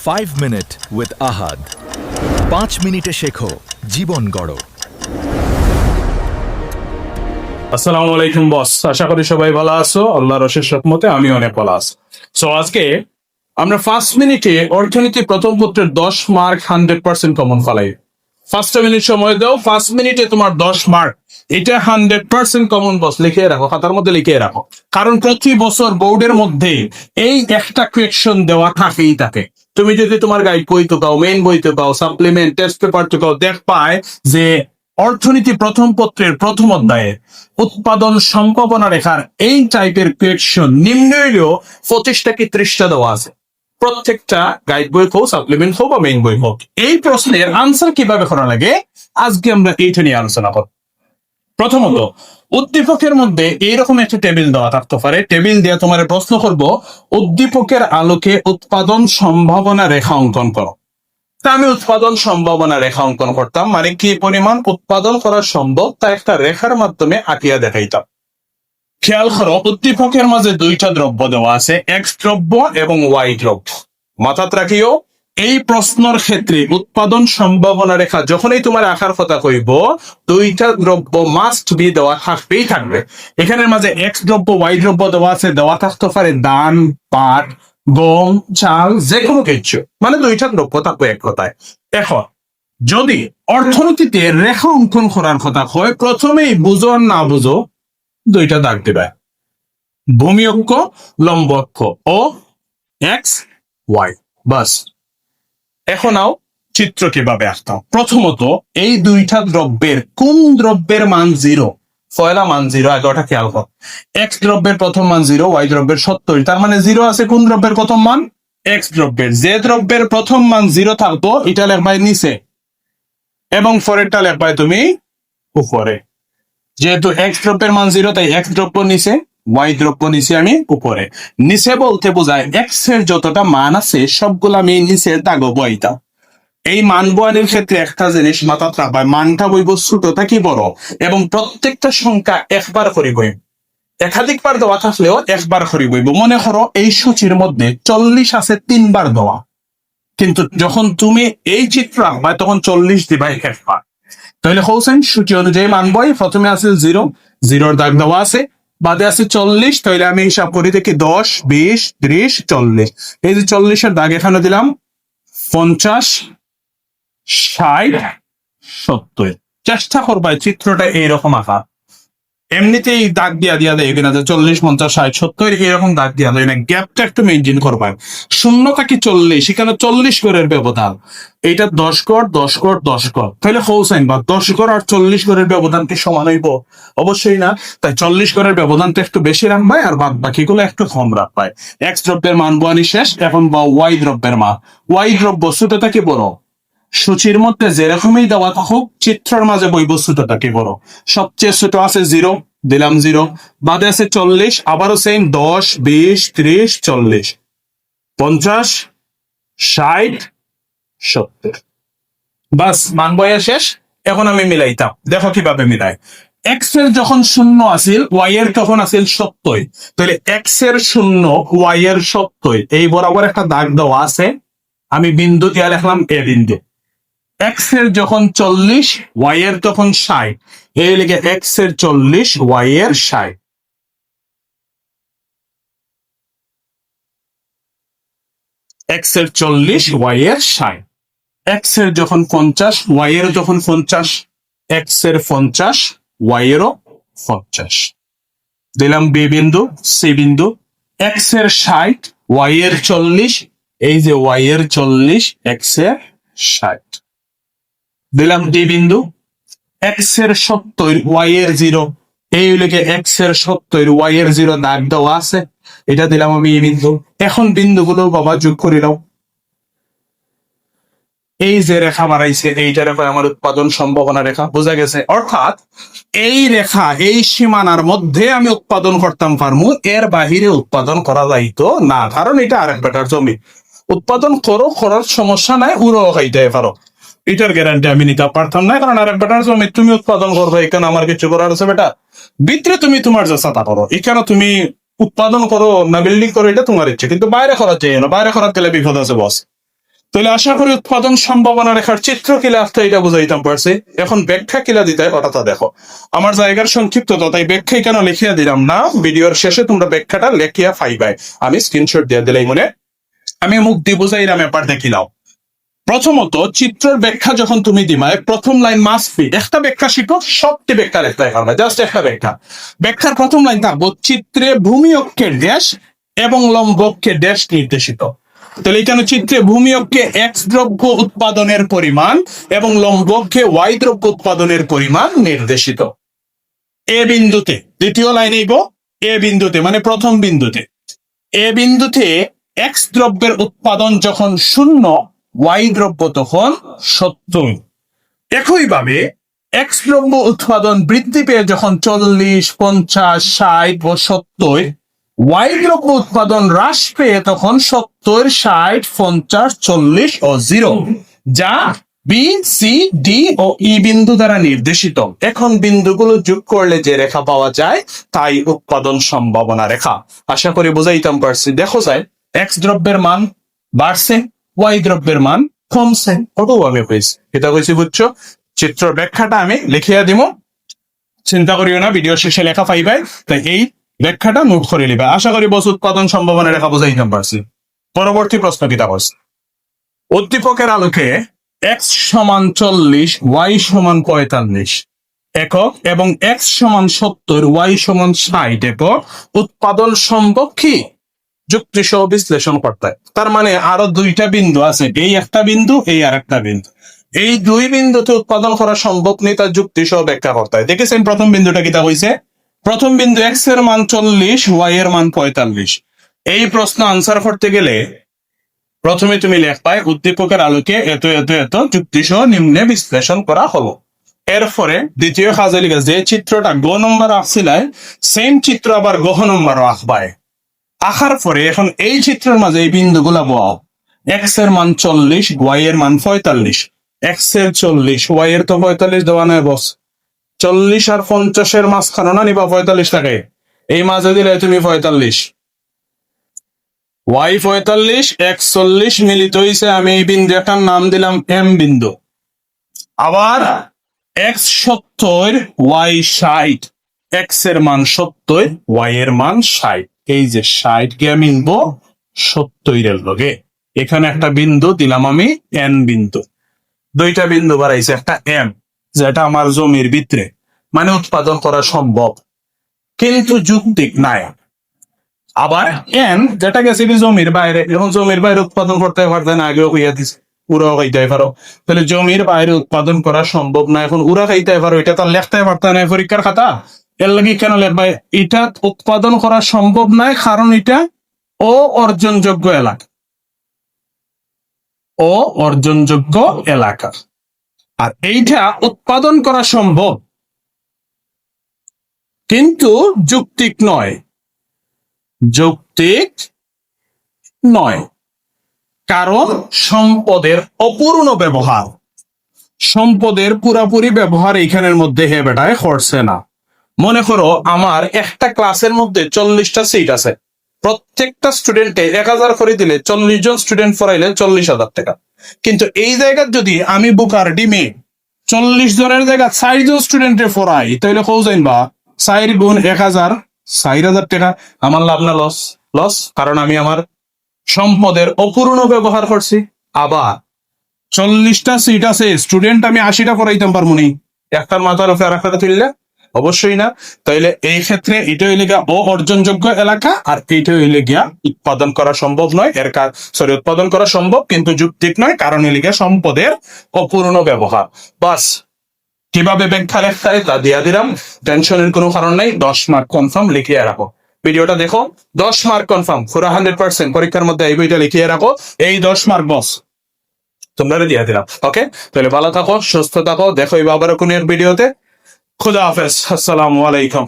5 minute with আহাদ। 5 মিনিটে শেখো, জীবন গড়ো। আসসালামু আলাইকুম বস, আশা করি সবাই ভালো আছো। আল্লাহর অশেষ রহমতে আমি অনেক ভালো আছি। সো আজকে আমরা 5 মিনিটে অর্থনীতি প্রথম পত্রের 10 মার্ক 100% কমন ফলাই। 5 মিনিট সময় দাও, 5 মিনিটে তোমার 10 মার্ক, এটা 100% কমন বস লিখে রাখো, খাতার মধ্যে লিখে রাখো। কারণ প্রতি বছর বোর্ডের মধ্যে এই একটা কোয়েকশন দেওয়া থাকেই থাকে। তুমি যদি তোমার গাইড বই তো পাও, মেইন বই তো পাও, সাপ্লিমেন্ট টেস্ট পেপার তো পাও, দেখ পায় যে অর্থনীতি প্রথম পত্রের প্রথম অধ্যায়ে উৎপাদন সম্ভাবনা রেখার এই টাইপের কোয়েকশন নিম্ন হইলেও 25টা কি 30টা দেওয়া আছে। প্রত্যেকটা গাইড বই হোক, সাপ্লিমেন্ট হোক বা মেইন বই হোক। এই প্রশ্নের আনসার কিভাবে করা লাগে আজকে আমরা এইটা নিয়ে আলোচনা করব। প্রথমত, উদ্দীপকের মধ্যে এইরকম একটা টেবিল দেওয়া থাকতে পারে। টেবিল দিয়ে তোমার প্রশ্ন করব, উদ্দীপকের আলোকে উৎপাদন সম্ভাবনা রেখা অঙ্কন করো। তা আমি উৎপাদন সম্ভাবনা রেখা অঙ্কন করতাম, মানে কি পরিমাণ উৎপাদন করা সম্ভব তা একটা রেখার মাধ্যমে আঁকিয়া দেখাইতাম। খেয়াল করো, উদ্দীপকের মাঝে দুইটা দ্রব্য দেওয়া আছে, এক্স দ্রব্য এবং ওয়াই দ্রব্য। মাথাত রাখিও, এই প্রশ্নের ক্ষেত্রে উৎপাদন সম্ভাবনা রেখা যখনই তোমার আঁকার কথা কইব, দুইটা দ্রব্য মাস্ট বি দেওয়া থাকবেই থাকবে। এখানের মাঝে এক্স দ্রব্য ওয়াই দ্রব্য দেওয়া আছে, দেওয়া থাকতে পারে ধান, পাট, গম, চাল, যে কোনো কিছু, মানে দুইটা দ্রব্য থাকবে এক কথায়। এখন যদি অর্থনীতিতে রেখা অঙ্কন করার কথা হয়, প্রথমেই বুঝো আর না বুঝো দুইটা দাগ দিবে, ভূমি অক্ষ, লম্ব অক্ষ ও এক্স ওয়াই, বাস। এখন আও চিত্র কিভাবে আঁকতাম। প্রথমত, এই দুইটা দ্রব্যের কোন দ্রব্যের মান 0, পয়লা মান 0, আগে ওটা খেয়াল কর। এক্স দ্রব্যের প্রথম মান 0, ওয়াই দ্রব্যের 70, তার মানে 0 আছে কোন দ্রব্যের প্রথম মান? এক্স দ্রব্যের। যে দ্রব্যের প্রথম মান 0 থাকতো এটা লেখবাই নিচে এবং পরেরটা লেখবাই তুমি উপরে। যেহেতু এক্স দ্রব্যের মান 0, তাই এক্স দ্রব্য নিচে, ওয়াই দ্রব্য নিচে, আমি উপরে। নিচে বলতে বোঝায় এক্স এর যতটা মান আছে সবগুলো আমি নিচে দাগ বইতাম। এই মান বয়ানের ক্ষেত্রে একটা জিনিস মাথায় রাখবা, মানটা বইব ছোট থাকি বড়, এবং প্রত্যেকটা সংখ্যা একবার করে বইব। একাধিকবার দেওয়া থাকলেও একবার করে বইব। মনে করো এই সূচির মধ্যে 40 আছে 3বার দেওয়া, কিন্তু যখন তুমি এই চিত্র আঁকবা তখন 40 দিবা একবার। তাহলে হোসেন সূচি অনুযায়ী মান বই, প্রথমে আছে 0, 0-র দাগ দেওয়া আছে, বাদে আছে 40, তাহলে আমি হিসাব করি দেখি 10, 20, 30, 40। এই যে 40-এর দাগ এখানে দিলাম, 50, 60, 70। চেষ্টা করবা চিত্রটা এইরকম আঁকা। এমনিতেই দাগ দিয়া দেয় কিনা যে 40, 50, 60, 70 এরকম দাগ দিয়া দেয় না, গ্যাপটা একটু মেনটেন করবা। 0 থেকে 40, এখানে 40 গড়ের ব্যবধান, এইটা 10 গড় 10 গড় 10 গড়, তাহলে হোসাইন বা 10 গড় আর 40 গড়ের ব্যবধান কি সমান হইব? অবশ্যই না। তাই 40 গড়ের ব্যবধানটা একটু বেশি রাখবাই আর বাদ বাকিগুলো একটু কম রাখবাই। এক্স দ্রব্যের মান বয়ানি শেষ। এখন বা ওয়াই দ্রব্যের মান। ওয়াই দ্রব্য ছোটটা কি বড়? সূচির মধ্যে যেরকমই দেওয়া থাকুক চিত্রের মাঝে বই বস্তুটা কি বড়? সবচেয়ে ছোট আছে 0, দিলাম 0, বাদে আছে 40, আবারও সেম 10, 20, 30, 40, 50, 60, 70। বাস, মান বয়া শেষ। এখন আমি মিলাইতাম, দেখো কিভাবে মিলাই। এক্স এর যখন 0 আসিল, ওয়াই এর তখন আসিল 70, তাহলে এক্স এর 0, ওয়াই এর 70, এই বরাবর একটা দাগ দেওয়া আছে, আমি বিন্দু দিয়ে লিখলাম এ বিন্দু। এক্স এর যখন 40, ওয়াই এর তখন 60, এই লিখে এক্স এর 40, ওয়াই এর 60। এক্স এর 40, ওয়াই এর 60। এক্স এর যখন 50, ওয়াই এর যখন 50, এক্স এর 50, ওয়াই এরও 50। দিলাম বি বিন্দু, সি বিন্দু। এক্স এর 60, ওয়াই এর 40, এই যে ওয়াই এর 40, এক্স এর 60। দিলাম ডি বিন্দু। এক্স এর 70, ওয়াই এর 0, এই লিখে এক্স এর 70, ওয়াই এর 0 দাগ দেওয়া আছে, এটা দিলাম আমি এই বিন্দু। এখন বিন্দুগুলো বাবা যোগ করে দাও। এই যে রেখা বাড়াইছে এইটা রেখা আমার উৎপাদন সম্ভাবনা রেখা, বোঝা গেছে? অর্থাৎ এই রেখা, এই সীমানার মধ্যে আমি উৎপাদন করতাম পারমু, এর বাহিরে উৎপাদন করা যাইতো না, কারণ এটা আরেক বেটার জমি। উৎপাদন করো, করার সমস্যা নাই, উড়ো খাইতে পারো, এটার গ্যারান্টি আমি নিতে পারতাম না, কারণ আরেক বেটার জমি তুমি উৎপাদন করবে, এখানে আমার কিছু করার আছে বেটা? ভিতরে তুমি তোমার চেষ্টা করো, এখানে তুমি উৎপাদন করো না বিল্ডিং করো, এটা তোমার ইচ্ছে, কিন্তু বাইরে করার চাই না, বাইরে করার গেলে বিপদ আছে বস। তাহলে আশা করি উৎপাদন সম্ভাবনা রেখার চিত্র কিলা আসতে এটা বুঝাইতাম পারছি। এখন ব্যাখ্যা কিলা দিতে হয় ওটা দেখো। আমার জায়গার সংক্ষিপ্ততা, তাই ব্যাখ্যা কেন লিখিয়া দিলাম না, ভিডিওর শেষে তোমরা ব্যাখ্যাটা লেখিয়া পাইবাই। আমি স্ক্রিনশট দিয়ে দিলাই মনে, আমি মুখ দিয়ে বুঝাইলাম, ব্যাপার দেখিলাও। প্রথমত চিত্রের ব্যাখ্যা যখন তুমি দিমায়, প্রথম লাইন মাস্ট বি, একটা ব্যাখ্যা শিখো, সবটি ব্যাখ্যা লিখতে হবে, জাস্ট একটা ব্যাখ্যা। ব্যাখ্যার প্রথম লাইন থাকবো, চিত্রে ভূমি অক্ষের ড্যাশ এবং লম্ব অক্ষের ড্যাশ নির্দেশিত। তাহলে এখানে চিত্রে ভূমি অক্ষে এক্স দ্রব্য উৎপাদনের পরিমাণ এবং লম্ব অক্ষে ওয়াই দ্রব্য উৎপাদনের পরিমাণ নির্দেশিত। এ বিন্দুতে, দ্বিতীয় লাইনে এ বিন্দুতে মানে প্রথম বিন্দুতে, এ বিন্দুতে এক্স দ্রব্যের উৎপাদন যখন 0, ওয়াই দ্রব্য তখন 70। একইভাবে এক্স দ্রব্য উৎপাদন বৃদ্ধি পেয়ে যখন 40, 50, 60 ও 70, ওয়াই দ্রব্য উৎপাদন হ্রাস পেয়ে তখন 70, 60, 50, 40 ও 0, যা বি, সি, ডি ও ই বিন্দু দ্বারা নির্দেশিত। এখন বিন্দুগুলো যোগ করলে যে রেখা পাওয়া যায় তাই উৎপাদন সম্ভাবনা রেখা। আশা করি বুঝাইতাম পারছি। দেখো যায় এক্স দ্রব্যের মান বাড়ছে, ওয়াই দ্রব্যের মান কমছে, কতভাবে হয়েছে এটা হয়েছে, বুঝছো? চিত্র ব্যাখ্যাটা আমি লিখিয়া দিব, চিন্তা করিও না, ভিডিও শেষে লেখা পাইবাই, তাই এই ব্যাখ্যাটা নোট করে নিবে। আশা করি বস উৎপাদন সম্ভাবনা রেখা বুঝাইতাম পারছি। পরবর্তী প্রশ্ন কিতা করছে, উদ্দীপকের আলোকে x সমান 40, y সমান 45 একক এবং x সমান 70, y সমান 60 একক উৎপাদন সম্ভব কি? যুক্তি সহ বিশ্লেষণ করতে হয়। তার মানে আরো দুইটা বিন্দু আছে, এই একটা বিন্দু, এই আর একটা বিন্দু, এই দুই বিন্দুতে উৎপাদন করা সম্ভব নেই, তার যুক্তি সহ ব্যাখ্যা করতে হয়। দেখেছেন প্রথম বিন্দুটা কিতা হয়েছে, প্রথম বিন্দু x এর মান 40, y এর মান 45। এই প্রশ্ন আনসার করতে গেলে প্রথমে তুমি লেখবাই উদ্দীপকের আলোকে এত এত এত যুক্তি সহ নিম্নে বিশ্লেষণ করা হলো। এরপরে দ্বিতীয় কাজে লিখে যে চিত্রটা গ নম্বর আসছিলায় সেম চিত্র আবার গহ নম্বরও আঁকবায়। আঁকার পরে এখন এই চিত্রের মাঝে এই বিন্দুগুলা বও, এক্স এর মান 40, ওয়াই এর মান 45, এক্স এর 40, ওয়াই এর তো 45 দেওয়া নাই বস, 40 আর 50 এর মাঝখানে না নিবা 45 টাকে, এই মাঝে দিলে তুমি 45, ওয়াই 45, এক্স 40 মিলিত হয়েছে, আমি এই বিন্দু একটার নাম দিলাম এম বিন্দু। আবার এক্স 70, ওয়াই 60, এক্স এর মান 70, ওয়াই এর মান 60, এই যে 60 কে আমি নিব 70 এর লগে, এখানে একটা বিন্দু দিলাম আমি এন বিন্দু, দুইটা বিন্দু বাড়াইছে, একটা এম যেটা আমার জমির ভিতরে, মানে উৎপাদন করা সম্ভব কিন্তু যুক্তিক নাই। আবার এন যেটা গেছে কি জমির বাইরে, এখন জমির বাইরে উৎপাদন করতে পারবে না, আগেও কইয়া দিছে উড়াও খাইতে পারো, তাহলে জমির বাইরে উৎপাদন করা সম্ভব না, এখন উড়া খাইতে পারো, এটা তো লেখতে পারত না পরীক্ষার খাতা, এর লাগি কেন লেখবা, এটা উৎপাদন করা সম্ভব নয় কারণ এটা অর্জনযোগ্য এলাকা, অর্জনযোগ্য এলাকা। আর এইটা উৎপাদন করা সম্ভব কিন্তু যৌক্তিক নয়, যৌক্তিক নয়, কারণ সম্পদের অপূর্ণ ব্যবহার, সম্পদের পুরাপুরি ব্যবহার এইখানের মধ্যে হে বেটায় করছে না। মনে করো আমার একটা ক্লাসের মধ্যে 40টা সিট আছে, প্রত্যেকটা স্টুডেন্টে 1000 করে দিলে 40 জন স্টুডেন্ট পড়াইলে 40,000 টাকা, কিন্তু এই জায়গায় যদি আমি বুকার ডিমে 40 জনের জায়গায় 4 জন স্টুডেন্টে পড়াই, তাহলে কৌ জানবা 4 গুণ 1000, 4,000 টাকা, আমার লাভ না লস? লস, কারণ আমি আমার সম্পদের অপূর্ণ ব্যবহার করছি। আবার 40টা সিট আছে, স্টুডেন্ট আমি 80টা পড়াইতাম পারবো নি, একটার মাথার উপরে আর একটা তুললে? অবশ্যই না। তাইলে এই ক্ষেত্রে এটা হইলে গিয়া অর্জনযোগ্য এলাকা, আর এইটা হইলে গিয়া উৎপাদন করা সম্ভব নয়, উৎপাদন করা সম্ভব কিন্তু যৌক্তিক নয়, কারণ হইলে গিয়া সম্পদের অপূর্ণ ব্যবহার। বাস, কিভাবে ব্যাখ্যা লেখতে হয় তা দিয়া দিলাম, টেনশনের কোনো কারণ নাই, 10 মার্ক কনফার্ম লিখিয়ে রাখো। ভিডিওটা দেখো, 10 মার্ক কনফার্ম, পুরো 100% পরীক্ষার মধ্যে এই বইটা লিখিয়ে রাখো, এই 10 মার্ক বস তোমরা দিয়ে দিলাম। ওকে, তাহলে ভালো থাকো, সুস্থ থাকো, দেখো আবার কোন ভিডিওতে। খুদা হাফেজ, আসসালামু আলাইকুম।